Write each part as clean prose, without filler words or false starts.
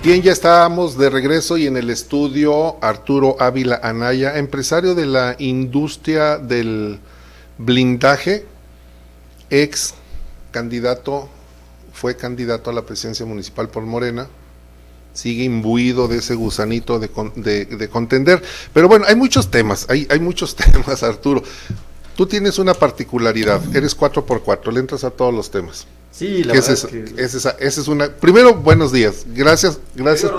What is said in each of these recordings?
Bien, ya estábamos de regreso y en el estudio Arturo Ávila Anaya, empresario de la industria del blindaje, ex candidato, fue candidato a la presidencia municipal por Morena, sigue imbuido de ese gusanito de contender, pero bueno, hay muchos temas, hay muchos temas, Arturo. Tú tienes una particularidad, eres 4x4, le entras a todos los temas. Sí, la verdad es que... Esa es una... Primero, buenos días, gracias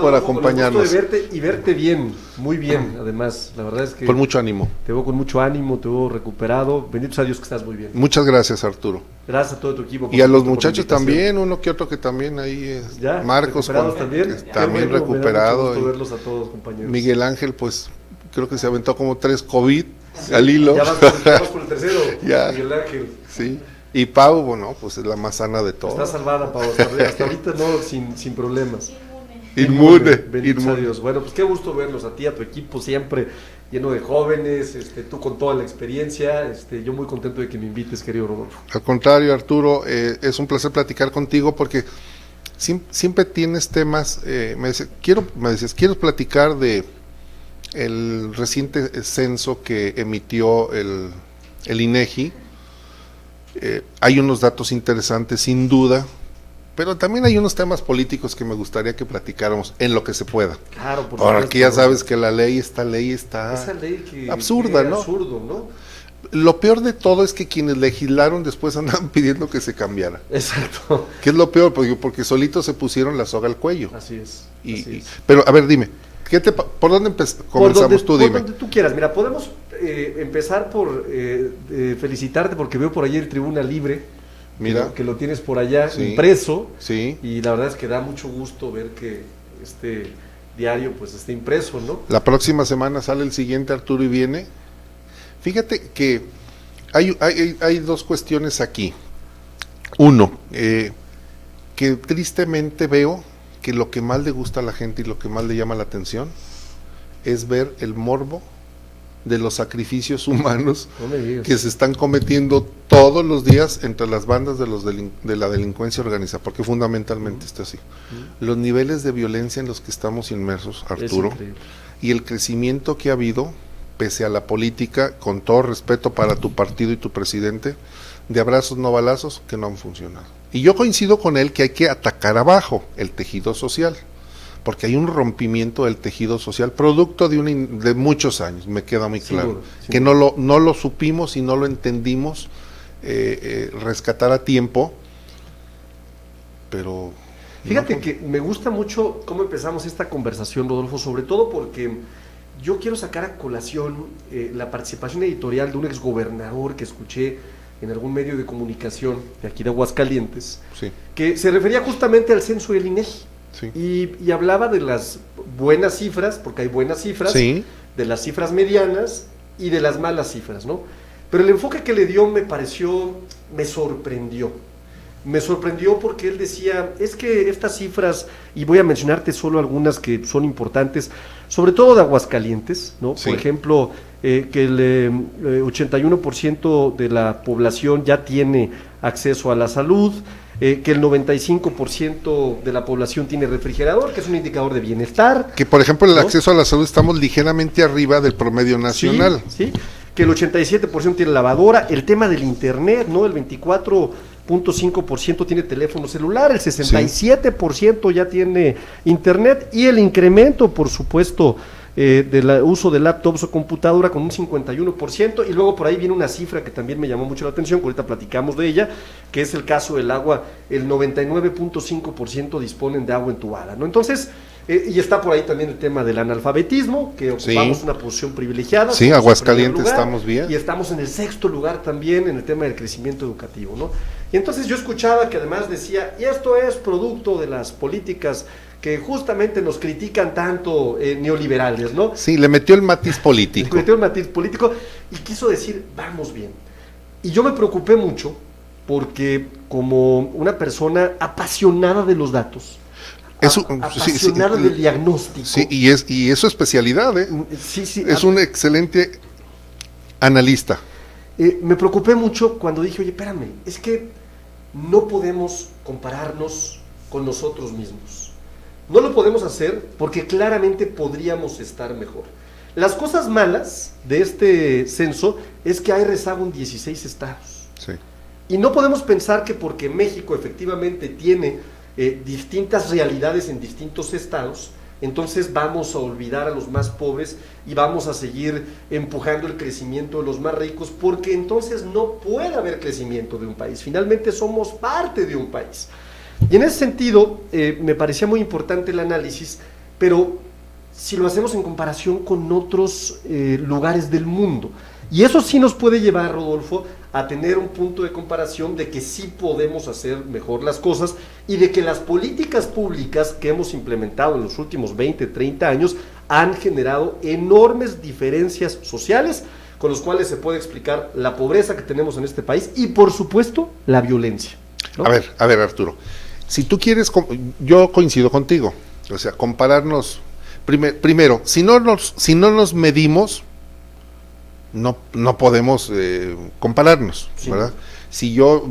por acompañarnos. Con el gusto de verte bien, muy bien, además, la verdad es que... Con mucho ánimo. Te veo con mucho ánimo, te veo recuperado, benditos a Dios que estás muy bien. Muchas gracias, Arturo. Gracias a todo tu equipo. Y a los muchachos también, uno que otro que también ahí es... ¿Ya? Marcos, también recuperado. Me da mucho gusto verlos a todos, compañeros. Miguel Ángel, pues, creo que se aventó como 3 COVID al hilo. Ya vas por el tercero, ya. Miguel Ángel. Sí. Y Pau, bueno, pues es la más sana de todos. Está salvada, Pau, hasta ahorita no, sin problemas. Inmune. Bendito a Dios. Bueno, pues qué gusto verlos a ti, a tu equipo, siempre lleno de jóvenes, tú con toda la experiencia, yo muy contento de que me invites, querido Rodolfo. Al contrario, Arturo, es un placer platicar contigo porque siempre tienes temas, me decías, quiero platicar de el reciente censo que emitió el INEGI. Hay unos datos interesantes sin duda, pero también hay unos temas políticos que me gustaría que platicáramos en lo que se pueda. Claro, por ahora aquí ya sabes que la ley está esa ley que absurda, ¿no? Absurdo, ¿no? Lo peor de todo es que quienes legislaron después andaban pidiendo que se cambiara. Exacto. ¿Qué es lo peor? Porque solitos se pusieron la soga al cuello. Así es. Pero a ver, dime, ¿por dónde comenzamos? Tú dime. Por donde tú quieras. Mira, podemos empezar por felicitarte porque veo por ahí el Tribuna Libre. Mira. Que lo tienes por allá impreso. Sí. Y la verdad es que da mucho gusto ver que este diario pues esté impreso, ¿no? La próxima semana sale el siguiente, Arturo, y viene. Fíjate que hay dos cuestiones aquí. Uno, que tristemente veo que lo que más le gusta a la gente y lo que más le llama la atención es ver el morbo de los sacrificios humanos que se están cometiendo todos los días entre las bandas de la delincuencia organizada, porque fundamentalmente está así. Los niveles de violencia en los que estamos inmersos, Arturo, y el crecimiento que ha habido, pese a la política, con todo respeto para tu partido y tu presidente, de abrazos no balazos que no han funcionado. Y yo coincido con él que hay que atacar abajo el tejido social, porque hay un rompimiento del tejido social, producto de muchos años, me queda muy claro, que no lo supimos y no lo entendimos rescatar a tiempo, pero... Fíjate que me gusta mucho cómo empezamos esta conversación, Rodolfo, sobre todo porque yo quiero sacar a colación la participación editorial de un exgobernador que escuché en algún medio de comunicación de aquí de Aguascalientes, que se refería justamente al censo del INEGI. Y hablaba de las buenas cifras, porque hay buenas cifras, de las cifras medianas y de las malas cifras, ¿no? Pero el enfoque que le dio me sorprendió. Me sorprendió porque él decía, es que estas cifras, y voy a mencionarte solo algunas que son importantes, sobre todo de Aguascalientes, ¿no? Por ejemplo, que el 81% de la población ya tiene acceso a la salud, que el 95% de la población tiene refrigerador, que es un indicador de bienestar. Que por ejemplo el acceso a la salud estamos ligeramente arriba del promedio nacional. Sí, que el 87% tiene lavadora, el tema del internet, ¿no? El 24.5% tiene teléfono celular, el 67% ya tiene internet, y el incremento, por supuesto, del uso de laptops o computadora con un 51%, y luego por ahí viene una cifra que también me llamó mucho la atención, que ahorita platicamos de ella, que es el caso del agua, el 99.5% disponen de agua entubada, ¿no? Entonces, y está por ahí también el tema del analfabetismo, que ocupamos una posición privilegiada. Sí, Aguascalientes estamos bien. Y estamos en el 6º lugar también en el tema del crecimiento educativo, ¿no? Y entonces yo escuchaba que además decía, y esto es producto de las políticas que justamente nos critican tanto neoliberales, ¿no? Sí, le metió el matiz político. Le metió el matiz político y quiso decir, vamos bien. Y yo me preocupé mucho porque como una persona apasionada de los datos, apasionada del diagnóstico. Sí, y es su especialidad, ¿eh? Es un excelente analista. Me preocupé mucho cuando dije, oye, espérame, es que no podemos compararnos con nosotros mismos. No lo podemos hacer porque claramente podríamos estar mejor. Las cosas malas de este censo es que hay rezago en 16 estados. Sí. Y no podemos pensar que porque México efectivamente tiene distintas realidades en distintos estados, entonces vamos a olvidar a los más pobres y vamos a seguir empujando el crecimiento de los más ricos, porque entonces no puede haber crecimiento de un país. Finalmente somos parte de un país. Y en ese sentido, me parecía muy importante el análisis, pero si lo hacemos en comparación con otros lugares del mundo. Y eso sí nos puede llevar, Rodolfo, a tener un punto de comparación de que sí podemos hacer mejor las cosas y de que las políticas públicas que hemos implementado en los últimos 20, 30 años han generado enormes diferencias sociales con los cuales se puede explicar la pobreza que tenemos en este país y, por supuesto, la violencia, ¿no? A ver, Arturo, si tú quieres, yo coincido contigo, o sea, compararnos, primero, si no nos medimos, no podemos compararnos, sí, ¿verdad? Si yo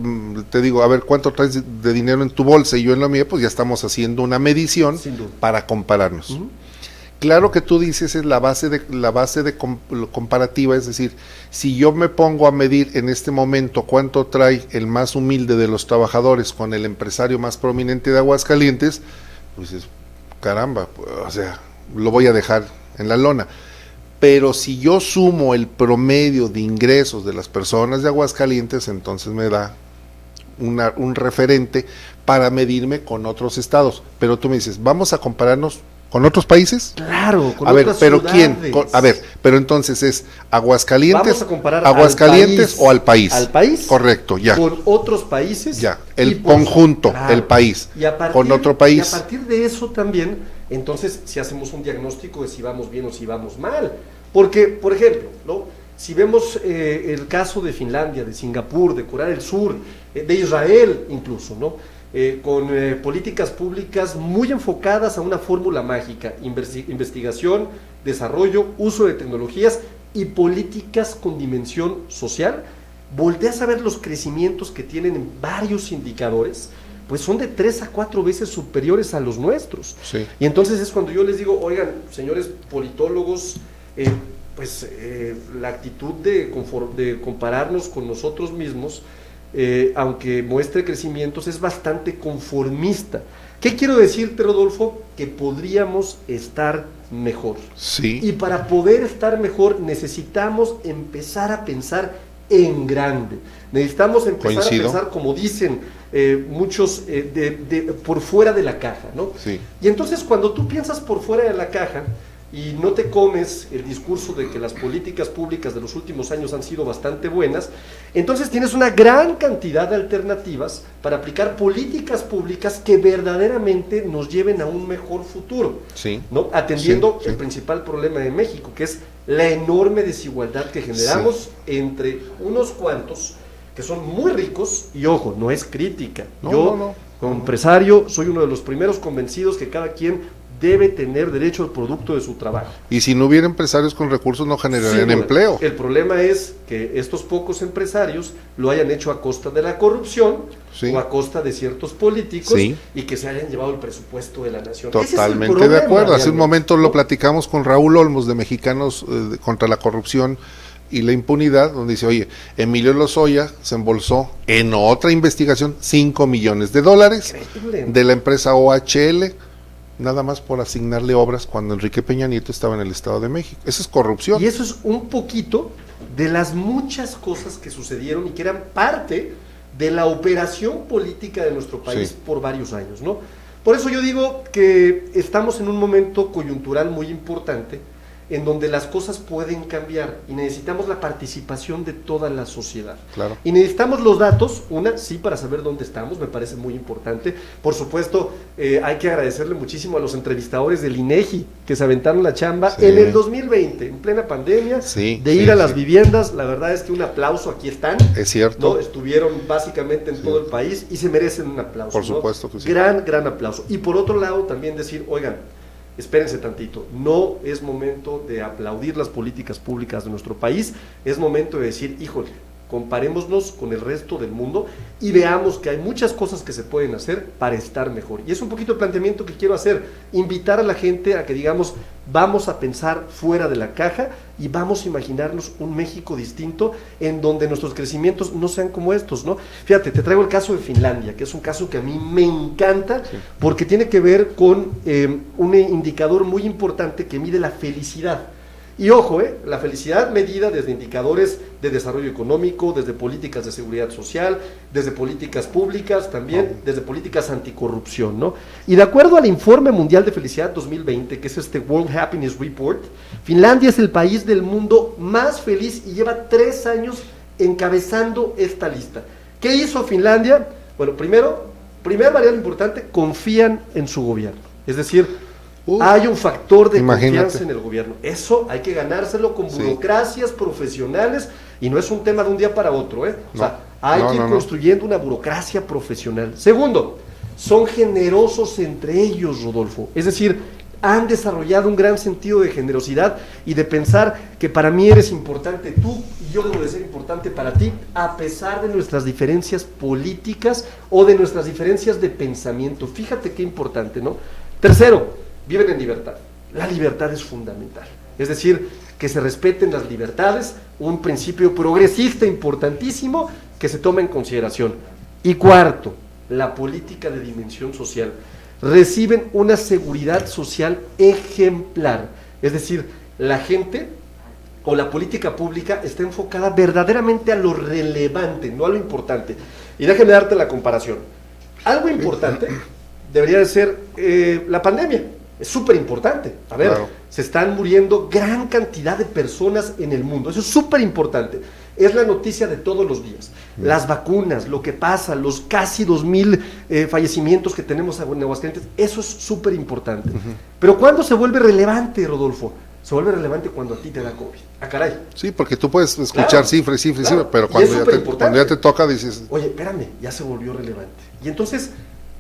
te digo, a ver, ¿cuánto traes de dinero en tu bolsa y yo en la mía? Pues ya estamos haciendo una medición para compararnos. Uh-huh. Claro que tú dices es la base de comparativa, es decir, si yo me pongo a medir en este momento cuánto trae el más humilde de los trabajadores con el empresario más prominente de Aguascalientes, pues es, caramba, o sea, lo voy a dejar en la lona. Pero si yo sumo el promedio de ingresos de las personas de Aguascalientes, entonces me da un referente para medirme con otros estados. Pero tú me dices, ¿vamos a compararnos con otros países? Claro, con otras ciudades. ¿Quién? A ver, pero entonces es Aguascalientes, vamos a comparar Aguascalientes o al país. Al país. Correcto, ya. Con otros países. Ya, el conjunto, claro, el país, con otro país. Y a partir de eso también, entonces, si hacemos un diagnóstico de si vamos bien o si vamos mal. Porque, por ejemplo, ¿no? Si vemos el caso de Finlandia, de Singapur, de Corea del Sur, de Israel incluso, ¿no? Con políticas públicas muy enfocadas a una fórmula mágica, investigación, desarrollo, uso de tecnologías y políticas con dimensión social, volteas a ver los crecimientos que tienen en varios indicadores, pues son de 3 a 4 veces superiores a los nuestros. Sí. Y entonces es cuando yo les digo, oigan, señores politólogos, la actitud de compararnos con nosotros mismos, aunque muestre crecimientos, es bastante conformista. ¿Qué quiero decirte, Rodolfo? Que podríamos estar mejor. Sí. Y para poder estar mejor necesitamos empezar a pensar en grande. Necesitamos empezar a pensar, como dicen muchos, por fuera de la caja, ¿no? Sí. Y entonces cuando tú piensas por fuera de la caja y no te comes el discurso de que las políticas públicas de los últimos años han sido bastante buenas, entonces tienes una gran cantidad de alternativas para aplicar políticas públicas que verdaderamente nos lleven a un mejor futuro, sí, ¿no? Atendiendo el principal problema de México, que es la enorme desigualdad que generamos entre unos cuantos que son muy ricos, y ojo, no es crítica, yo como empresario soy uno de los primeros convencidos que cada quien debe tener derecho al producto de su trabajo. Y si no hubiera empresarios con recursos no generarían empleo. El problema es que estos pocos empresarios lo hayan hecho a costa de la corrupción, sí, o a costa de ciertos políticos, sí, y que se hayan llevado el presupuesto de la nación. Totalmente problema, de acuerdo. Hace un momento lo platicamos con Raúl Olmos de Mexicanos contra la Corrupción y la Impunidad, donde dice, oye, Emilio Lozoya se embolsó en otra investigación $5 millones de la empresa OHL, nada más por asignarle obras cuando Enrique Peña Nieto estaba en el Estado de México. Eso es corrupción. Y eso es un poquito de las muchas cosas que sucedieron y que eran parte de la operación política de nuestro país, sí, por varios años, ¿no? Por eso yo digo que estamos en un momento coyuntural muy importante, en donde las cosas pueden cambiar y necesitamos la participación de toda la sociedad. Claro. Y necesitamos los datos, sí, para saber dónde estamos, me parece muy importante. Por supuesto, hay que agradecerle muchísimo a los entrevistadores del INEGI, que se aventaron la chamba, sí, en el 2020, en plena pandemia, sí, de ir a las viviendas. La verdad es que un aplauso, aquí están. Es cierto. ¿No? Estuvieron básicamente en todo el país y se merecen un aplauso. Por supuesto que sí. Gran aplauso. Y por otro lado, también decir, oigan, espérense tantito, no es momento de aplaudir las políticas públicas de nuestro país, es momento de decir, híjole, comparémonos con el resto del mundo y veamos que hay muchas cosas que se pueden hacer para estar mejor. Y es un poquito el planteamiento que quiero hacer, invitar a la gente a que digamos, vamos a pensar fuera de la caja y vamos a imaginarnos un México distinto en donde nuestros crecimientos no sean como estos, ¿no? Fíjate, te traigo el caso de Finlandia, que es un caso que a mí me encanta, sí, porque tiene que ver con un indicador muy importante que mide la felicidad. Y ojo, la felicidad medida desde indicadores de desarrollo económico, desde políticas de seguridad social, desde políticas públicas, también desde políticas anticorrupción, ¿no? Y de acuerdo al Informe Mundial de Felicidad 2020, que es este World Happiness Report, Finlandia es el país del mundo más feliz y lleva 3 años encabezando esta lista. ¿Qué hizo Finlandia? Bueno, primera variable importante, confían en su gobierno. Es decir, hay un factor de confianza en el gobierno. Eso hay que ganárselo con burocracias profesionales y no es un tema de un día para otro, ¿eh? O sea, hay que ir construyendo una burocracia profesional. Segundo, son generosos entre ellos, Rodolfo. Es decir, han desarrollado un gran sentido de generosidad y de pensar que para mí eres importante tú y yo debo de ser importante para ti, a pesar de nuestras diferencias políticas o de nuestras diferencias de pensamiento. Fíjate qué importante, ¿no? Tercero, viven en libertad. La libertad es fundamental. Es decir, que se respeten las libertades, un principio progresista importantísimo que se toma en consideración. Y cuarto, la política de dimensión social. Reciben una seguridad social ejemplar. Es decir, la gente o la política pública está enfocada verdaderamente a lo relevante, no a lo importante. Y déjame darte la comparación. Algo importante debería de ser la pandemia. Es súper importante. A ver, se están muriendo gran cantidad de personas en el mundo. Eso es súper importante. Es la noticia de todos los días. Las vacunas, lo que pasa, los casi 2,000 fallecimientos que tenemos en Aguascalientes, eso es súper importante. Pero ¿cuándo se vuelve relevante, Rodolfo? Se vuelve relevante cuando a ti te da COVID. ¡Ah, caray! Sí, porque tú puedes escuchar cifras, pero cuando ya te toca dices... Oye, espérame, ya se volvió relevante. Y entonces...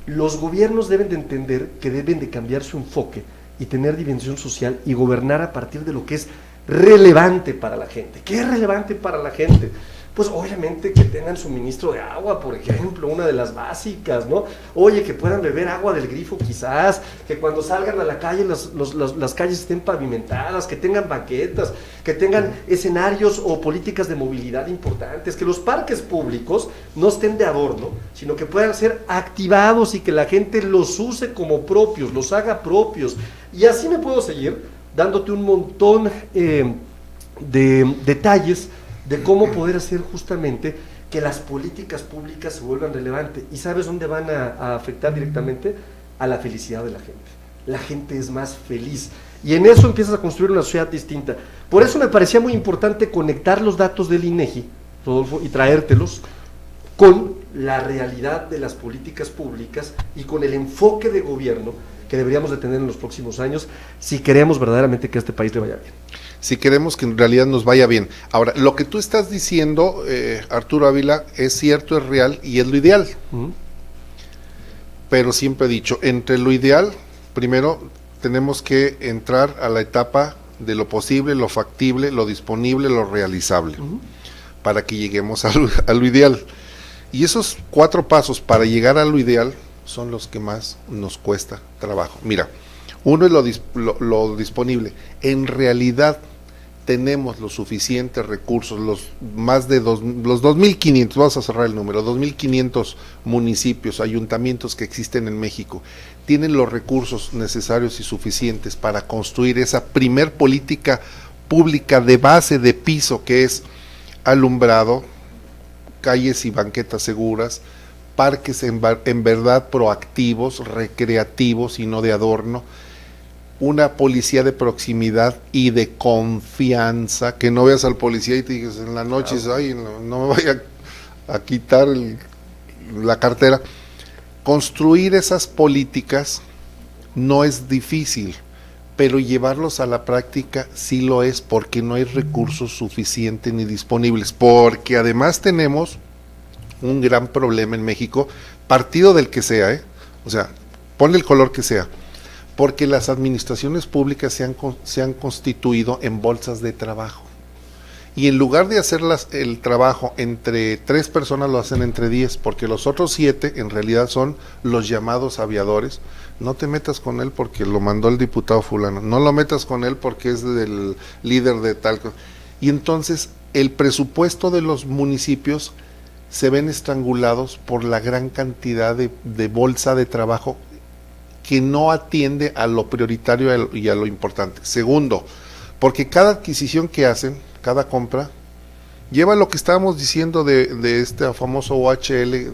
los gobiernos deben de entender que deben de cambiar su enfoque y tener dimensión social y gobernar a partir de lo que es relevante para la gente. ¿Qué es relevante para la gente? Pues obviamente que tengan suministro de agua, por ejemplo, una de las básicas, ¿no? Oye, que puedan beber agua del grifo quizás, que cuando salgan a la calle las calles estén pavimentadas, que tengan banquetas, que tengan escenarios o políticas de movilidad importantes, que los parques públicos no estén de adorno, sino que puedan ser activados y que la gente los use como propios, los haga propios. Y así me puedo seguir dándote un montón de detalles de cómo poder hacer justamente que las políticas públicas se vuelvan relevantes. ¿Y sabes dónde van a afectar directamente? A la felicidad de la gente. La gente es más feliz. Y en eso empiezas a construir una sociedad distinta. Por eso me parecía muy importante conectar los datos del INEGI, Rodolfo, y traértelos con la realidad de las políticas públicas y con el enfoque de gobierno que deberíamos de tener en los próximos años si queremos verdaderamente que a este país le vaya bien. Si queremos que en realidad nos vaya bien. Ahora, lo que tú estás diciendo, Arturo Ávila, es cierto, es real y es lo ideal. Pero siempre he dicho, entre lo ideal, primero tenemos que entrar a la etapa de lo posible, lo factible, lo disponible, lo realizable, para que lleguemos a lo ideal. Y esos 4 pasos para llegar a lo ideal son los que más nos cuesta trabajo. Mira, uno es lo disponible. En realidad tenemos los suficientes recursos, los 2.500, vamos a cerrar el número, 2.500 municipios, ayuntamientos que existen en México, tienen los recursos necesarios y suficientes para construir esa primer política pública de base, de piso, que es alumbrado, calles y banquetas seguras, parques en verdad proactivos, recreativos y no de adorno, una policía de proximidad y de confianza, que no veas al policía y te digas en la noche, ay, no me vaya a quitar la cartera. Construir esas políticas no es difícil, pero llevarlos a la práctica sí lo es, porque no hay recursos suficientes ni disponibles, porque además tenemos un gran problema en México, partido del que sea, o sea, ponle el color que sea, porque las administraciones públicas se han constituido en bolsas de trabajo, y en lugar de hacer el trabajo entre 3 personas, lo hacen entre 10, porque los otros 7 en realidad son los llamados aviadores. No te metas con él porque lo mandó el diputado fulano, no lo metas con él porque es del líder de tal cosa. Y entonces el presupuesto de los municipios se ven estrangulados por la gran cantidad de bolsa de trabajo que no atiende a lo prioritario y a lo importante. Segundo, porque cada adquisición que hacen, cada compra, lleva lo que estábamos diciendo de este famoso OHL,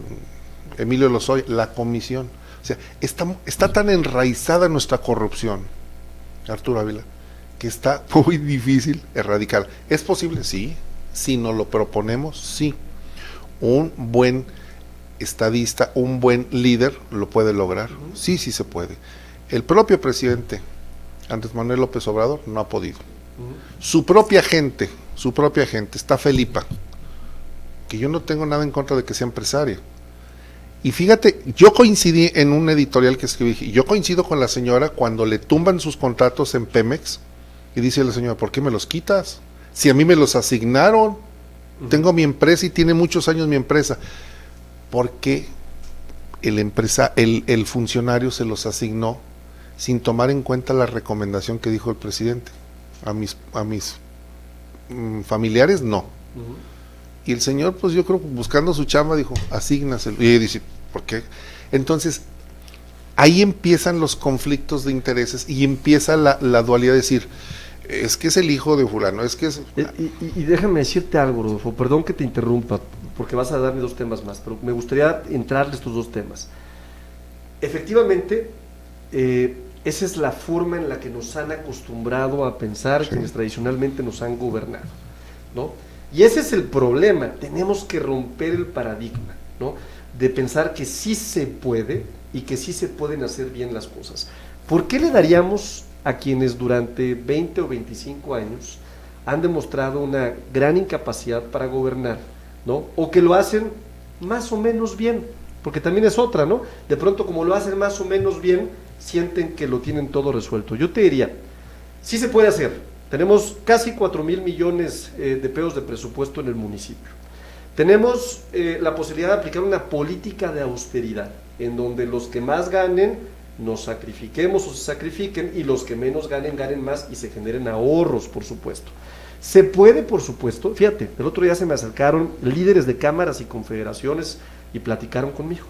Emilio Lozoya, la comisión. O sea, está tan enraizada nuestra corrupción, Arturo Ávila, que está muy difícil erradicar. ¿Es posible? Sí. Si nos lo proponemos, sí. Un buen estadista, un buen líder lo puede lograr. Sí, sí se puede. El propio presidente Andrés Manuel López Obrador no ha podido. Su propia gente, está Felipa, que yo no tengo nada en contra de que sea empresaria. Y fíjate, yo coincidí en un editorial que escribí, yo coincido con la señora cuando le tumban sus contratos en Pemex y dice la señora, ¿por qué me los quitas? Si a mí me los asignaron, tengo mi empresa y tiene muchos años mi empresa. Porque el funcionario se los asignó sin tomar en cuenta la recomendación que dijo el presidente. A mis familiares no. Y el señor, pues yo creo, buscando su chamba, dijo, asígnaselo. Y dice, ¿por qué? Entonces, ahí empiezan los conflictos de intereses y empieza la dualidad de decir, es que es el hijo de fulano, es que es... Y déjame decirte algo, Rodolfo, perdón que te interrumpa, porque vas a darme 2 temas más, pero me gustaría entrarle estos 2 temas. Efectivamente, esa es la forma en la que nos han acostumbrado a pensar, sí, quienes tradicionalmente nos han gobernado, ¿no? Y ese es el problema, tenemos que romper el paradigma, ¿no? De pensar que sí se puede y que sí se pueden hacer bien las cosas. ¿Por qué le daríamos a quienes durante 20 o 25 años han demostrado una gran incapacidad para gobernar, ¿no? O que lo hacen más o menos bien, porque también es otra, ¿no? De pronto, como lo hacen más o menos bien, sienten que lo tienen todo resuelto. Yo te diría, sí se puede hacer. Tenemos casi 4,000 millones de pesos de presupuesto en el municipio. Tenemos la posibilidad de aplicar una política de austeridad, en donde los que más ganen nos sacrifiquemos o se sacrifiquen, y los que menos ganen más y se generen ahorros, por supuesto. Se puede, por supuesto. Fíjate, el otro día se me acercaron líderes de cámaras y confederaciones y platicaron conmigo.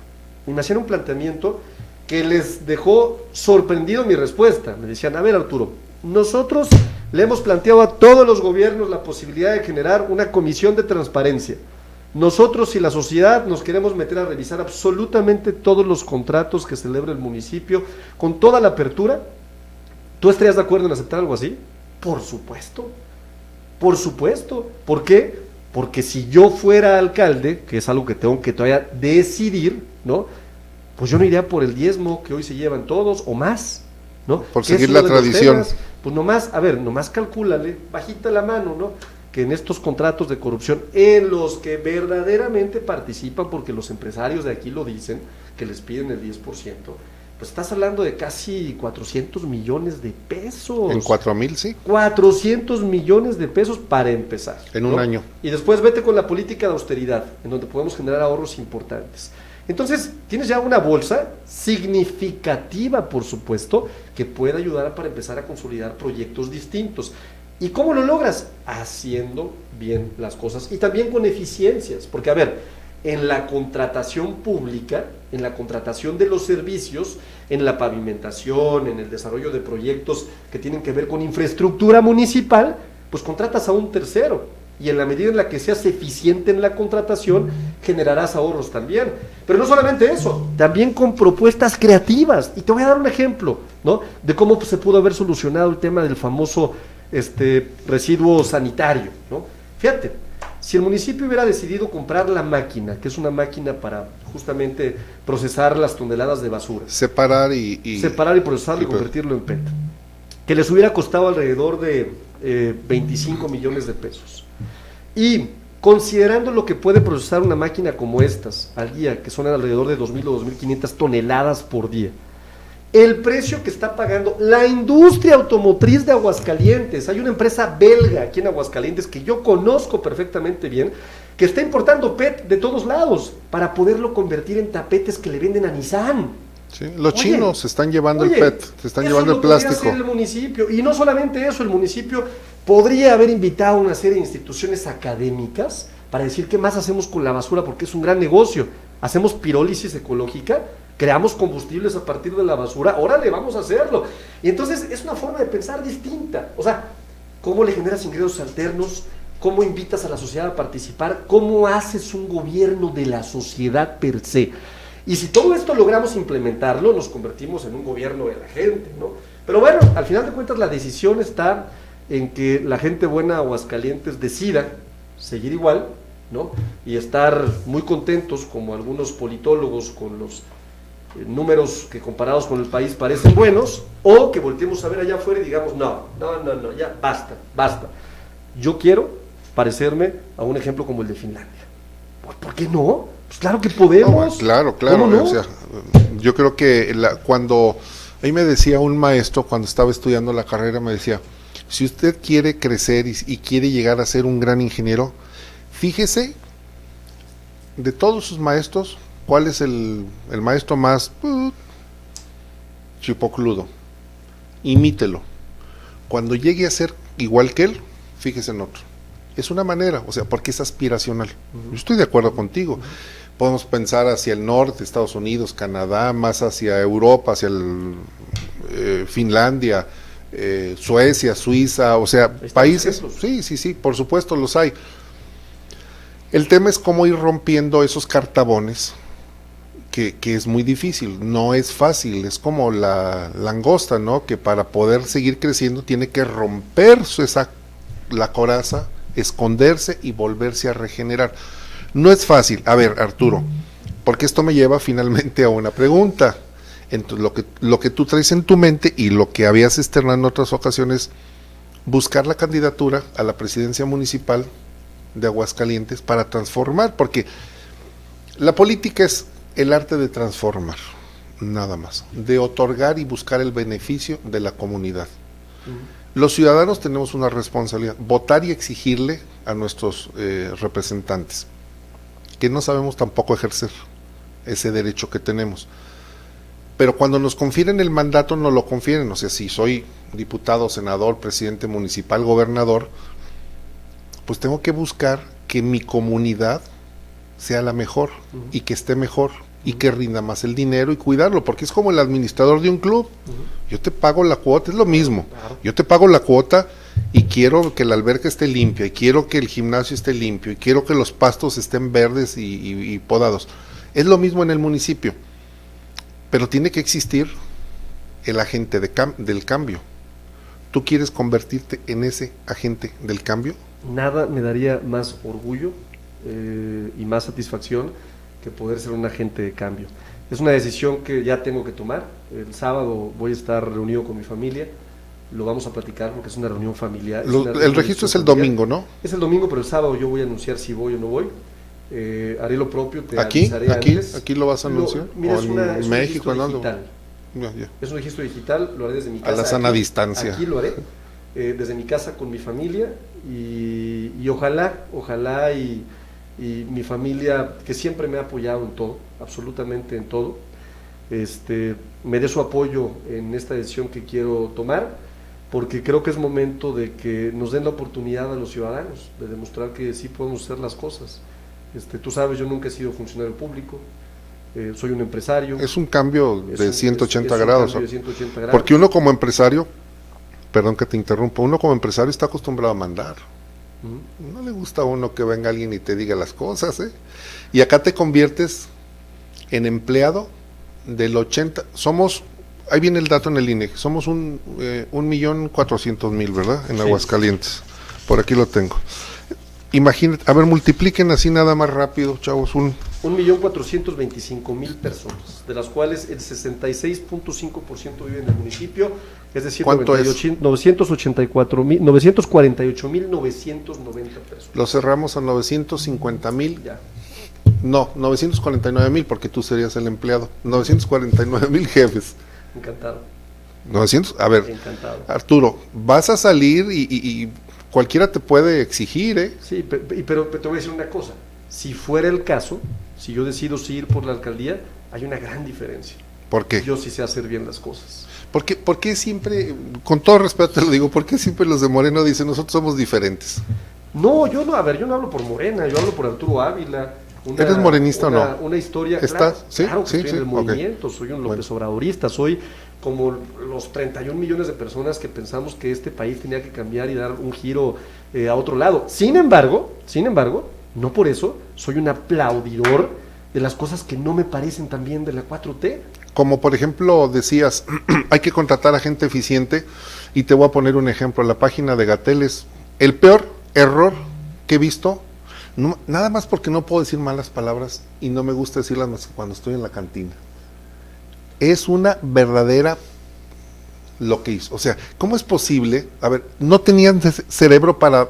Y me hacían un planteamiento que les dejó sorprendido mi respuesta. Me decían, a ver, Arturo, nosotros le hemos planteado a todos los gobiernos la posibilidad de generar una comisión de transparencia. Nosotros y la sociedad nos queremos meter a revisar absolutamente todos los contratos que celebra el municipio con toda la apertura. ¿Tú estarías de acuerdo en aceptar algo así? Por supuesto. Por supuesto. ¿Por qué? Porque si yo fuera alcalde, que es algo que tengo que todavía decidir, ¿no? Pues yo no iría por el diezmo que hoy se llevan todos o más, ¿no? Por seguir la tradición. Pues nomás, a ver, nomás calcúlale, bajita la mano, ¿no? Que en estos contratos de corrupción, en los que verdaderamente participan, porque los empresarios de aquí lo dicen, que les piden el 10%, pues estás hablando de casi 400 millones de pesos. En 4,000, sí. 400 millones de pesos para empezar. En un año. Y después vete con la política de austeridad, en donde podemos generar ahorros importantes. Entonces, tienes ya una bolsa significativa, por supuesto, que puede ayudar para empezar a consolidar proyectos distintos. ¿Y cómo lo logras? Haciendo bien las cosas y también con eficiencias, porque a ver, en la contratación pública, en la contratación de los servicios, en la pavimentación, en el desarrollo de proyectos que tienen que ver con infraestructura municipal, pues contratas a un tercero, y en la medida en la que seas eficiente en la contratación, generarás ahorros también. Pero no solamente eso, también con propuestas creativas, y te voy a dar un ejemplo, ¿no? De cómo se pudo haber solucionado el tema del famoso residuo sanitario, ¿no? Fíjate, si el municipio hubiera decidido comprar la máquina, que es una máquina para justamente procesar las toneladas de basura, separar y procesarlo y convertirlo en PET, que les hubiera costado alrededor de 25 millones de pesos, y considerando lo que puede procesar una máquina como estas al día, que son alrededor de 2,000 o 2,500 toneladas por día, el precio que está pagando la industria automotriz de Aguascalientes. Hay una empresa belga aquí en Aguascalientes que yo conozco perfectamente bien, que está importando PET de todos lados para poderlo convertir en tapetes que le venden a Nissan. Sí, los chinos se están llevando el PET, se están llevando el plástico. Eso lo podría hacer el municipio, y no solamente eso, el municipio podría haber invitado a una serie de instituciones académicas para decir qué más hacemos con la basura, porque es un gran negocio. Hacemos pirólisis ecológica, creamos combustibles a partir de la basura, órale, vamos a hacerlo. Y entonces es una forma de pensar distinta. O sea, ¿cómo le generas ingresos alternos? ¿Cómo invitas a la sociedad a participar? ¿Cómo haces un gobierno de la sociedad per se? Y si todo esto logramos implementarlo, nos convertimos en un gobierno de la gente, ¿no? Pero bueno, al final de cuentas la decisión está en que la gente buena de Aguascalientes decida seguir igual, ¿no? Y estar muy contentos, como algunos politólogos, con los números que comparados con el país parecen buenos, o que volteemos a ver allá afuera y digamos, no, ya basta. Yo quiero parecerme a un ejemplo como el de Finlandia. ¿Por qué no? Pues claro que podemos. No, claro. ¿No? O sea, yo creo que cuando ahí me decía un maestro, cuando estaba estudiando la carrera, me decía, si usted quiere crecer y quiere llegar a ser un gran ingeniero, fíjese de todos sus maestros, cuál es el maestro más chipocludo. Imítelo. Cuando llegue a ser igual que él, fíjese en otro. Es una manera, o sea, porque es aspiracional. Yo estoy de acuerdo contigo. Podemos pensar hacia el norte, Estados Unidos, Canadá, más hacia Europa, hacia Finlandia, Suecia, Suiza, o sea, países. Sí, por supuesto los hay. El tema es cómo ir rompiendo esos cartabones, que es muy difícil, no es fácil, es como la langosta, ¿no? Que para poder seguir creciendo tiene que romper la coraza, esconderse y volverse a regenerar. No es fácil. A ver, Arturo, porque esto me lleva finalmente a una pregunta. Entonces, lo que tú traes en tu mente y lo que habías externado en otras ocasiones, buscar la candidatura a la presidencia municipal de Aguascalientes para transformar, porque la política es el arte de transformar, nada más, de otorgar y buscar el beneficio de la comunidad. Los ciudadanos tenemos una responsabilidad, votar y exigirle a nuestros representantes, que no sabemos tampoco ejercer ese derecho que tenemos. Pero cuando nos confieren el mandato, nos lo confieren. O sea, si soy diputado, senador, presidente municipal, gobernador, pues tengo que buscar que mi comunidad sea la mejor y que esté mejor y que rinda más el dinero y cuidarlo, porque es como el administrador de un club. Yo te pago la cuota, es lo mismo. Yo te pago la cuota y quiero que la alberca esté limpia, y quiero que el gimnasio esté limpio, y quiero que los pastos estén verdes y podados. Es lo mismo en el municipio, pero tiene que existir el agente del cambio. ¿Tú quieres convertirte en ese agente del cambio? Nada me daría más orgullo y más satisfacción que poder ser un agente de cambio. Es una decisión que ya tengo que tomar. El sábado voy a estar reunido con mi familia, lo vamos a platicar porque es una reunión familiar. El registro es el domingo, ¿no? Es el domingo, pero el sábado yo voy a anunciar si voy o no voy. Haré lo propio, te avisaré antes. ¿Aquí lo vas a anunciar? Mira, en México, un registro digital. Ya. Es un registro digital, lo haré desde mi casa. A la sana distancia. Aquí lo haré, desde mi casa con mi familia y ojalá y mi familia, que siempre me ha apoyado en todo, absolutamente en todo, me dé su apoyo en esta decisión que quiero tomar, porque creo que es momento de que nos den la oportunidad a los ciudadanos de demostrar que sí podemos hacer las cosas. Tú sabes, yo nunca he sido funcionario público, soy un empresario. Es un cambio de 180 grados. Cambio de 180 grados. Porque uno como empresario, perdón que te interrumpa, uno como empresario está acostumbrado a mandar. No le gusta a uno que venga alguien y te diga las cosas, ¿eh? Y acá te conviertes en empleado del 80, ahí viene el dato en el INE, somos 1.400.000, ¿verdad? En Aguascalientes, por aquí lo tengo. Imagínate, a ver, multipliquen así nada más rápido, chavos, 1.425.000 personas, de las cuales el 66.5% vive en el municipio, es decir, 948.990 personas. Lo cerramos a 950.000. No, 949.000, porque tú serías el empleado. 949.000 jefes. Encantado. 900, a ver, Encantado. Arturo, vas a salir y cualquiera te puede exigir, ¿eh? Sí, pero te voy a decir una cosa. Si fuera el caso, si yo decido sí ir por la alcaldía, hay una gran diferencia. ¿Por qué? Yo sí sé hacer bien las cosas. ¿Por qué siempre, con todo respeto te lo digo, por qué siempre los de Moreno dicen nosotros somos diferentes? No, yo no, a ver, yo no hablo por Morena, yo hablo por Arturo Ávila. ¿Eres morenista o no? Una historia, ¿Estás? claro, ¿Sí? claro que Sí, estoy sí, en el ok. movimiento, soy un López Obradorista, soy como los 31 millones de personas que pensamos que este país tenía que cambiar y dar un giro a otro lado. Sin embargo, no por eso soy un aplaudidor de las cosas que no me parecen tan bien de la 4T. Como por ejemplo decías, hay que contratar a gente eficiente, y te voy a poner un ejemplo, la página de Gatell es el peor error que he visto, no, nada más porque no puedo decir malas palabras y no me gusta decirlas más que cuando estoy en la cantina. Es una verdadera lo que hizo, o sea, ¿cómo es posible? A ver, no tenían cerebro para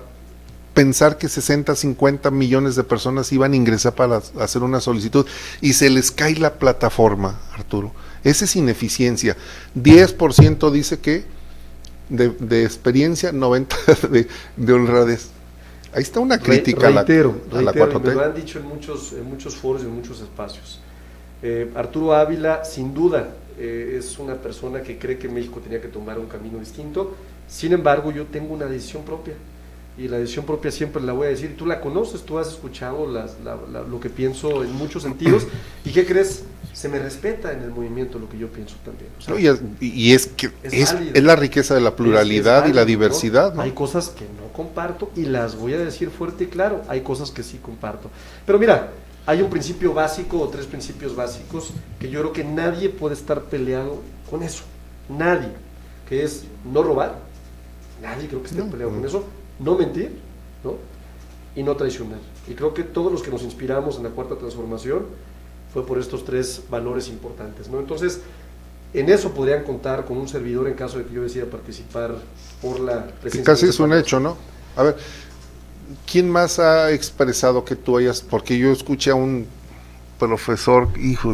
pensar que 60, 50 millones de personas iban a ingresar para hacer una solicitud y se les cae la plataforma, Arturo. Esa es ineficiencia. 10% dice que de experiencia, 90% de honradez. Ahí está una crítica reitero, a la 4T. me lo han dicho en muchos foros y en muchos espacios. Arturo Ávila, sin duda, es una persona que cree que México tenía que tomar un camino distinto. Sin embargo, yo tengo una decisión propia. Y la decisión propia siempre la voy a decir, tú la conoces, tú has escuchado lo que pienso en muchos sentidos, y ¿qué crees? Se me respeta en el movimiento lo que yo pienso también. O sea, no, y es que es la riqueza de la pluralidad válido, y la diversidad, ¿no? Hay cosas que no comparto y las voy a decir fuerte y claro, hay cosas que sí comparto. Pero mira, hay un principio básico o 3 principios básicos que yo creo que nadie puede estar peleado con eso, nadie, que es no robar, nadie creo que esté peleado con eso, no mentir, ¿no? Y no traicionar. Y creo que todos los que nos inspiramos en la Cuarta Transformación fue por estos 3 valores importantes, ¿no? Entonces, en eso podrían contar con un servidor en caso de que yo decida participar por la presidencia. Que casi es un hecho, ¿no? A ver, ¿quién más ha expresado que tú hayas? Porque yo escuché a un profesor, hijo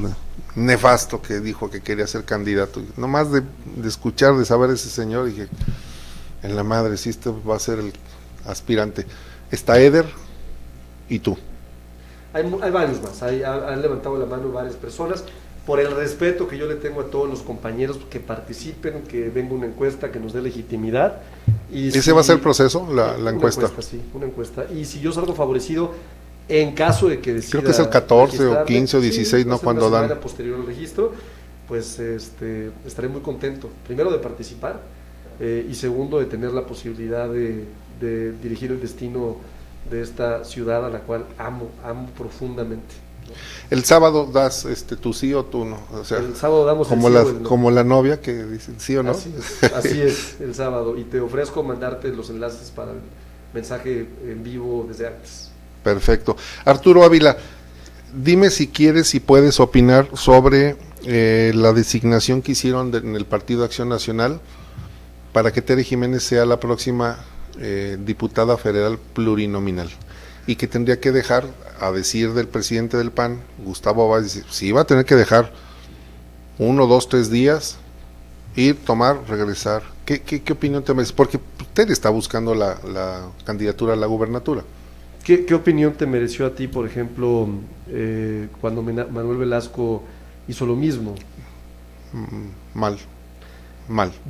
nefasto, que dijo que quería ser candidato. Nomás de escuchar, de saber ese señor, dije, en la madre, si este va a ser el aspirante. Está Eder y tú. Hay varios más, han levantado la mano varias personas, por el respeto que yo le tengo a todos los compañeros que participen, que venga una encuesta, que nos dé legitimidad. Y ¿Ese va a ser el proceso, la encuesta? Sí, una encuesta. Y si yo salgo favorecido, en caso de que decida... Creo que es el 14 o 15 o 16, ¿no? Cuando dan. Posterior al registro, pues estaré muy contento, primero de participar, y segundo de tener la posibilidad de dirigir el destino de esta ciudad a la cual amo profundamente. El sábado das tu sí o tú no, o sea, el sábado damos como el la, sí o el no. Como la novia que dice sí o no. Así es el sábado, y te ofrezco mandarte los enlaces para el mensaje en vivo desde antes. Perfecto. Arturo Ávila, dime si quieres y puedes opinar sobre la designación que hicieron en el Partido Acción Nacional para que Tere Jiménez sea la próxima diputada federal plurinominal, y que tendría que dejar, a decir del presidente del PAN, Gustavo Báez, si va a tener que dejar 1, 2, 3 días, ir, tomar, regresar. ¿Qué opinión te merece? Porque Tere está buscando la candidatura a la gubernatura. ¿Qué opinión te mereció a ti, por ejemplo, cuando Manuel Velasco hizo lo mismo? Mal.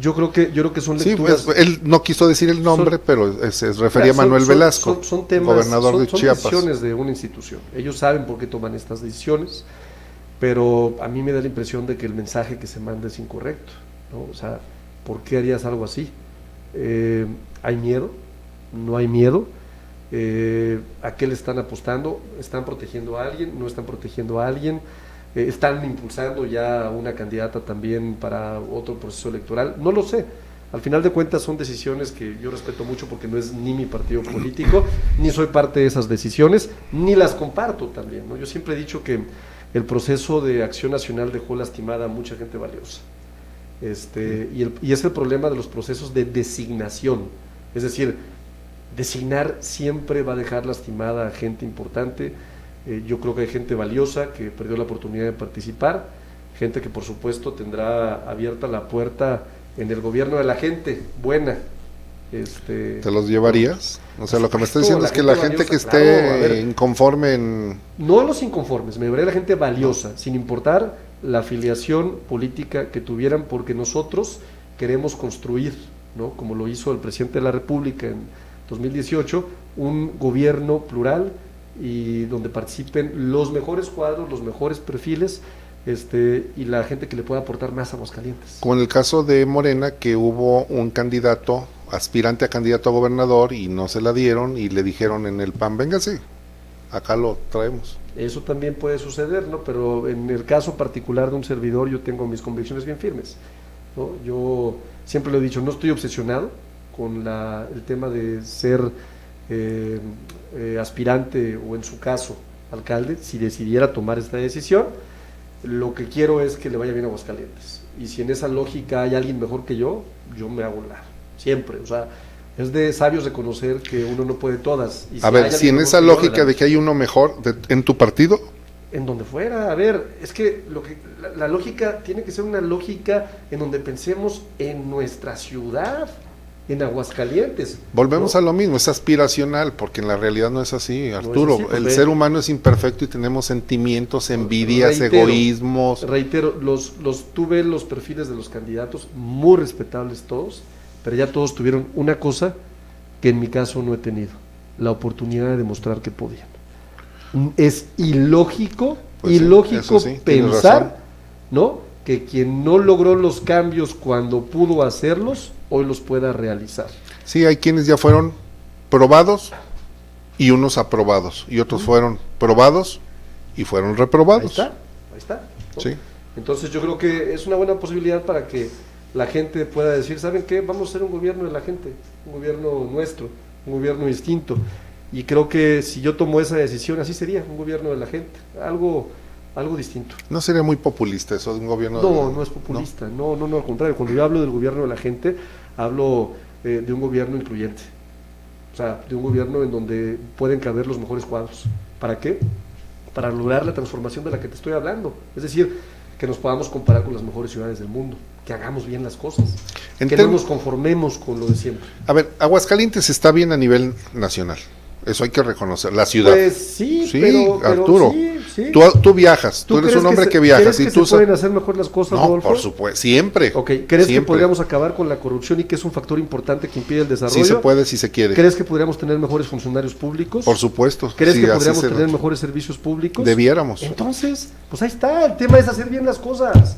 Yo creo que son lecturas. Sí, pues, él no quiso decir el nombre, pero se refería a Manuel Velasco, son temas, gobernador de Chiapas. Son decisiones de una institución. Ellos saben por qué toman estas decisiones, pero a mí me da la impresión de que el mensaje que se manda es incorrecto, ¿no? O sea, ¿por qué harías algo así? ¿Hay miedo? ¿No hay miedo? ¿A qué le están apostando? ¿Están protegiendo a alguien? ¿No están protegiendo a alguien? ¿Están impulsando ya a una candidata también para otro proceso electoral? No lo sé. Al final de cuentas son decisiones que yo respeto mucho, porque no es ni mi partido político, ni soy parte de esas decisiones, ni las comparto también, ¿no? Yo siempre he dicho que el proceso de Acción Nacional dejó lastimada a mucha gente valiosa. Y es el problema de los procesos de designación. Es decir, designar siempre va a dejar lastimada a gente importante. Yo creo que hay gente valiosa que perdió la oportunidad de participar, gente que por supuesto tendrá abierta la puerta en el gobierno de la gente, buena. ¿Te los llevarías? O sea, lo que me está Exacto, diciendo es que la gente que esté claro, a ver, inconforme en... No los inconformes, me llevaría a la gente valiosa, sin importar la afiliación política que tuvieran, porque nosotros queremos construir, ¿no? Como lo hizo el presidente de la República en 2018, un gobierno plural y donde participen los mejores cuadros, los mejores perfiles, y la gente que le pueda aportar más a Aguascalientes. Como en el caso de Morena, que hubo un candidato, aspirante a candidato a gobernador, y no se la dieron, y le dijeron en el PAN, véngase, acá lo traemos. Eso también puede suceder, ¿no? Pero en el caso particular de un servidor, yo tengo mis convicciones bien firmes, ¿no? Yo siempre lo he dicho, no estoy obsesionado con el tema de ser aspirante o, en su caso, alcalde. Si decidiera tomar esta decisión, lo que quiero es que le vaya bien a Aguascalientes, y si en esa lógica hay alguien mejor que yo me hago la siempre, o sea, es de sabios reconocer que uno no puede todas. Y a ver, si en esa lógica de que hay uno mejor en tu partido, en donde fuera, a ver, es que la lógica tiene que ser una lógica en donde pensemos en nuestra ciudad, en Aguascalientes. volvemos ¿no? a lo mismo, es aspiracional, porque en la realidad no es así, Arturo. No es así, el ser humano es imperfecto y tenemos sentimientos, envidias, egoísmos. Reitero, tuve los perfiles de los candidatos, muy respetables todos, pero ya todos tuvieron una cosa que en mi caso no he tenido, la oportunidad de demostrar que podían. Es ilógico, pues sí, pensar, ¿no?, que quien no logró los cambios cuando pudo hacerlos, hoy los pueda realizar. Sí, hay quienes ya fueron probados y unos aprobados, y otros fueron probados y fueron reprobados. Ahí está. ¿no? Sí. Entonces yo creo que es una buena posibilidad para que la gente pueda decir, ¿saben qué? Vamos a ser un gobierno de la gente, un gobierno nuestro, un gobierno distinto. Y creo que si yo tomo esa decisión, así sería, un gobierno de la gente, algo distinto. ¿No sería muy populista eso de un gobierno? No es populista, no, al contrario. Cuando yo hablo del gobierno de la gente, hablo de un gobierno incluyente, o sea, de un gobierno en donde pueden caber los mejores cuadros. ¿Para qué? Para lograr la transformación de la que te estoy hablando, es decir, que nos podamos comparar con las mejores ciudades del mundo, que hagamos bien las cosas, que no nos conformemos con lo de siempre. A ver, Aguascalientes está bien a nivel nacional, eso hay que reconocer, la ciudad. Pues sí, pero Arturo, sí. Tú viajas, tú eres un hombre que viaja. ¿Crees que se pueden hacer mejor las cosas, No, Rodolfo? por supuesto, siempre. Ok, ¿crees siempre que podríamos acabar con la corrupción y que es un factor importante que impide el desarrollo? Sí se puede, si se quiere. ¿Crees que podríamos tener mejores funcionarios públicos? Por supuesto. ¿Crees sí, que podríamos tener mejores servicios públicos? Debiéramos. Entonces, pues ahí está, el tema es hacer bien las cosas.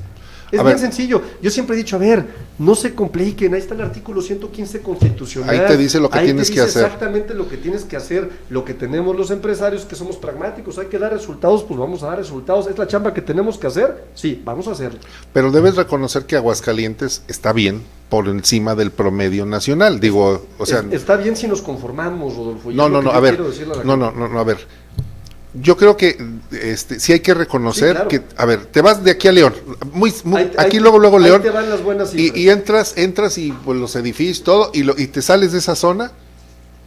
Es bien sencillo. Yo siempre he dicho, a ver, no se compliquen, ahí está el artículo 115 constitucional. Ahí te dice lo que tienes que hacer. Exactamente lo que tienes que hacer, lo que tenemos los empresarios, que somos pragmáticos, hay que dar resultados, pues vamos a dar resultados. ¿Es la chamba que tenemos que hacer? Sí, vamos a hacerlo. Pero debes reconocer que Aguascalientes está bien por encima del promedio nacional. Digo, o sea... Está bien si nos conformamos, Rodolfo. No, a ver. A ver. Yo creo que sí hay que reconocer, sí, claro, que, a ver, te vas de aquí a León, aquí luego León, te van las buenas y entras y pues los edificios, todo, y te sales de esa zona,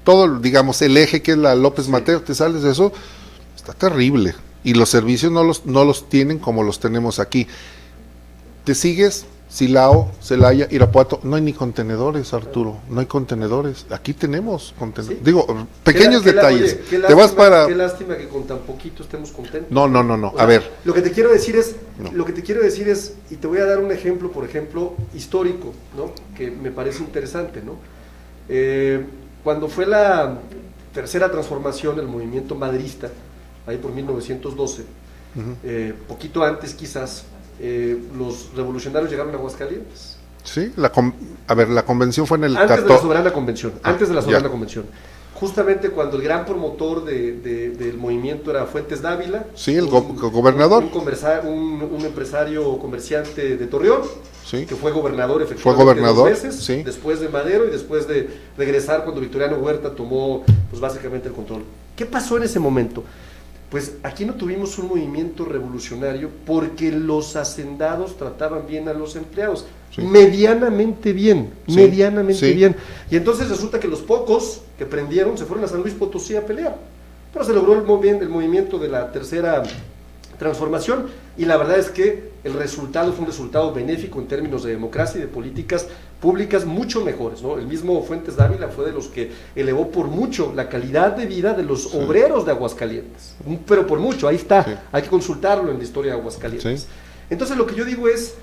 todo, digamos, el eje que es la López Mateo, te sales de eso, está terrible, y los servicios no los tienen como los tenemos aquí. Te sigues, Silao, Celaya, Irapuato, no hay ni contenedores, Arturo, no hay contenedores. Aquí tenemos contenedores. ¿Sí? Digo, pequeños detalles. Qué lástima que con tan poquito estemos contentos. No. O sea, a ver. Lo que te quiero decir es, y te voy a dar un ejemplo, por ejemplo, histórico, ¿no? Que me parece interesante, ¿no? Cuando fue la tercera transformación, el movimiento madrista, ahí por 1912, poquito antes quizás, los revolucionarios llegaron a Aguascalientes. Sí, la convención fue en el... Antes de la soberana convención. Justamente cuando el gran promotor del movimiento era Fuentes Dávila. Sí, el gobernador. Un empresario comerciante de Torreón, sí, que fue gobernador efectivamente 2 veces, sí, después de Madero y después de regresar cuando Victoriano Huerta tomó pues básicamente el control. ¿Qué pasó en ese momento? Pues aquí no tuvimos un movimiento revolucionario porque los hacendados trataban bien a los empleados, sí, medianamente bien. Y entonces resulta que los pocos que prendieron se fueron a San Luis Potosí a pelear, pero se logró el movimiento de la tercera transformación, y la verdad es que el resultado fue un resultado benéfico en términos de democracia y de políticas públicas mucho mejores, ¿no? El mismo Fuentes Dávila fue de los que elevó por mucho la calidad de vida de los obreros de Aguascalientes, pero por mucho, ahí está, hay que consultarlo en la historia de Aguascalientes. Entonces lo que yo digo es,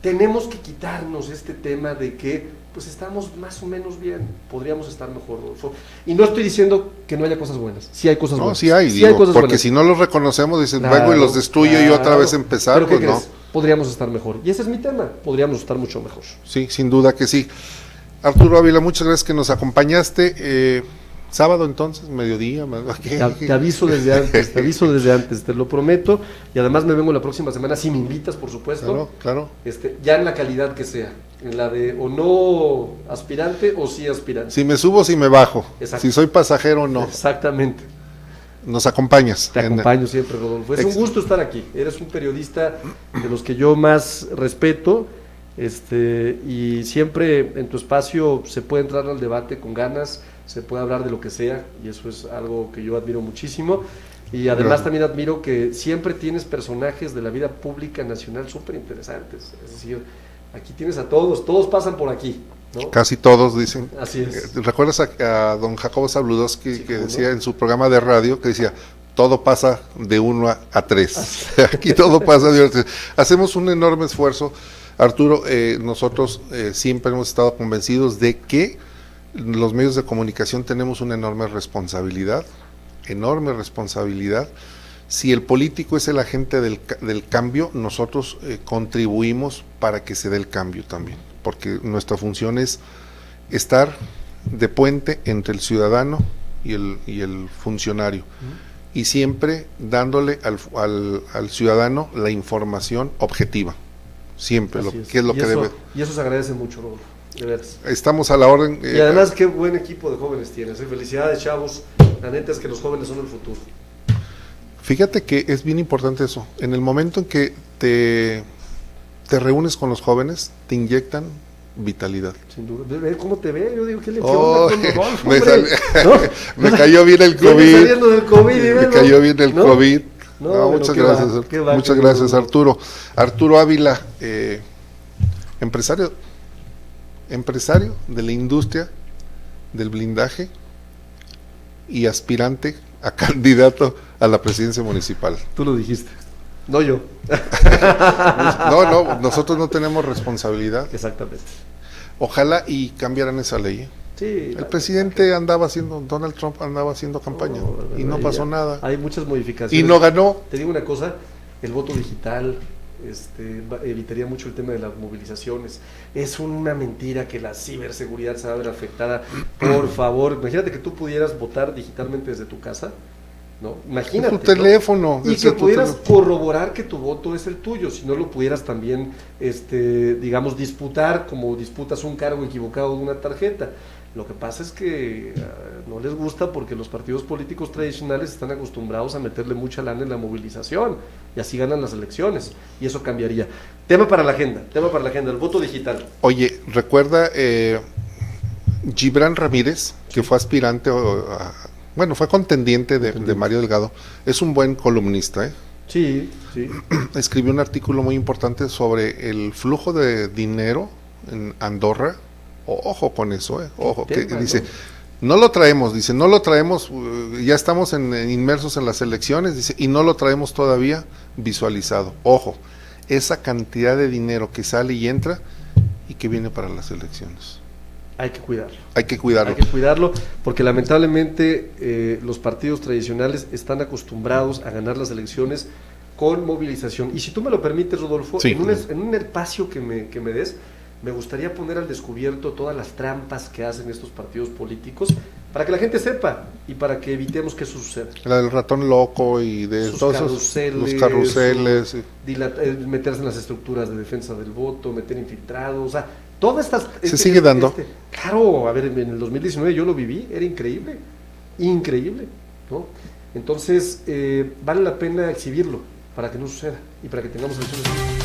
tenemos que quitarnos este tema de que pues estamos más o menos bien, podríamos estar mejor, Rodolfo. Y no estoy diciendo que no haya cosas buenas, sí hay cosas buenas. Sí hay, sí digo, hay cosas porque buenas. si no los reconocemos, dicen, vengo y los destruyo y otra vez empezar, ¿Pero qué pues crees? Podríamos estar mejor. Y ese es mi tema, podríamos estar mucho mejor. Sí, sin duda que sí. Arturo Ávila, muchas gracias que nos acompañaste. Sábado entonces, mediodía. Te aviso desde antes, te lo prometo. Y además me vengo la próxima semana, si me invitas, por supuesto. Claro. Ya en la calidad que sea, en la de o no aspirante o sí aspirante. Si me subo, si me bajo. Exacto. Si soy pasajero o no. Exactamente. Nos acompañas. Te acompaño siempre, Rodolfo. Es un gusto estar aquí. Eres un periodista de los que yo más respeto. Y siempre en tu espacio se puede entrar al debate con ganas, se puede hablar de lo que sea, y eso es algo que yo admiro muchísimo. Y además también admiro que siempre tienes personajes de la vida pública nacional súper interesantes. Es decir, aquí tienes a todos pasan por aquí, ¿no? Casi todos dicen. Así es. ¿Recuerdas a don Jacobo Zabludowski, que decía ¿no? en su programa de radio, que decía, todo pasa de 1 a 3? Aquí todo pasa de 1 a 3. Hacemos un enorme esfuerzo. Arturo, nosotros siempre hemos estado convencidos de que los medios de comunicación tenemos una enorme responsabilidad. Si el político es el agente del cambio, nosotros contribuimos para que se dé el cambio también, porque nuestra función es estar de puente entre el ciudadano y el funcionario, y siempre dándole al ciudadano la información objetiva. Siempre, que es lo que debe. Y eso se agradece mucho, Rodolfo, de veras. Estamos a la orden. Y además, qué buen equipo de jóvenes tienes. Felicidades, chavos. La neta es que los jóvenes son el futuro. Fíjate que es bien importante eso. En el momento en que te reúnes con los jóvenes, te inyectan vitalidad. Sin duda. Ve cómo te ve. Yo digo, ¿qué le onda con Rodolfo, me cayó bien el COVID. Saliendo del COVID. Me cayó bien el COVID. No, muchas gracias, muchas gracias, Arturo. Arturo Ávila, empresario de la industria del blindaje y aspirante a candidato a la presidencia municipal. Tú lo dijiste, no yo. No, nosotros no tenemos responsabilidad. Exactamente. Ojalá y cambiaran esa ley. Sí, el presidente Donald Trump andaba haciendo campaña y no pasó nada. Hay muchas modificaciones. Y no ganó. Te digo una cosa, el voto digital evitaría mucho el tema de las movilizaciones. Es una mentira que la ciberseguridad se va a ver afectada. Por favor, imagínate que tú pudieras votar digitalmente desde tu casa, ¿no? Imagínate. Tu teléfono. ¿no? Y que pudieras corroborar que tu voto es el tuyo, si no lo pudieras también, digamos, disputar como disputas un cargo equivocado de una tarjeta. Lo que pasa es que no les gusta porque los partidos políticos tradicionales están acostumbrados a meterle mucha lana en la movilización y así ganan las elecciones, y eso cambiaría. Tema para la agenda, el voto digital. Oye, recuerda Gibran Ramírez, que fue aspirante, fue contendiente de Mario Delgado, es un buen columnista, Sí. Escribió un artículo muy importante sobre el flujo de dinero en Andorra. Ojo con eso, ojo, que dice, no lo traemos, ya estamos inmersos en las elecciones, dice, y no lo traemos todavía visualizado. Ojo, esa cantidad de dinero que sale y entra y que viene para las elecciones. Hay que cuidarlo. Hay que cuidarlo porque lamentablemente los partidos tradicionales están acostumbrados a ganar las elecciones con movilización. Y si tú me lo permites, Rodolfo, sí, en un espacio que me des, me gustaría poner al descubierto todas las trampas que hacen estos partidos políticos para que la gente sepa y para que evitemos que eso suceda. La del ratón loco y de todos los carruseles. Meterse en las estructuras de defensa del voto, meter infiltrados, o sea, todas estas... ¿Se sigue dando? Claro, a ver, en el 2019 yo lo viví, era increíble, ¿no? Entonces, vale la pena exhibirlo para que no suceda y para que tengamos elecciones.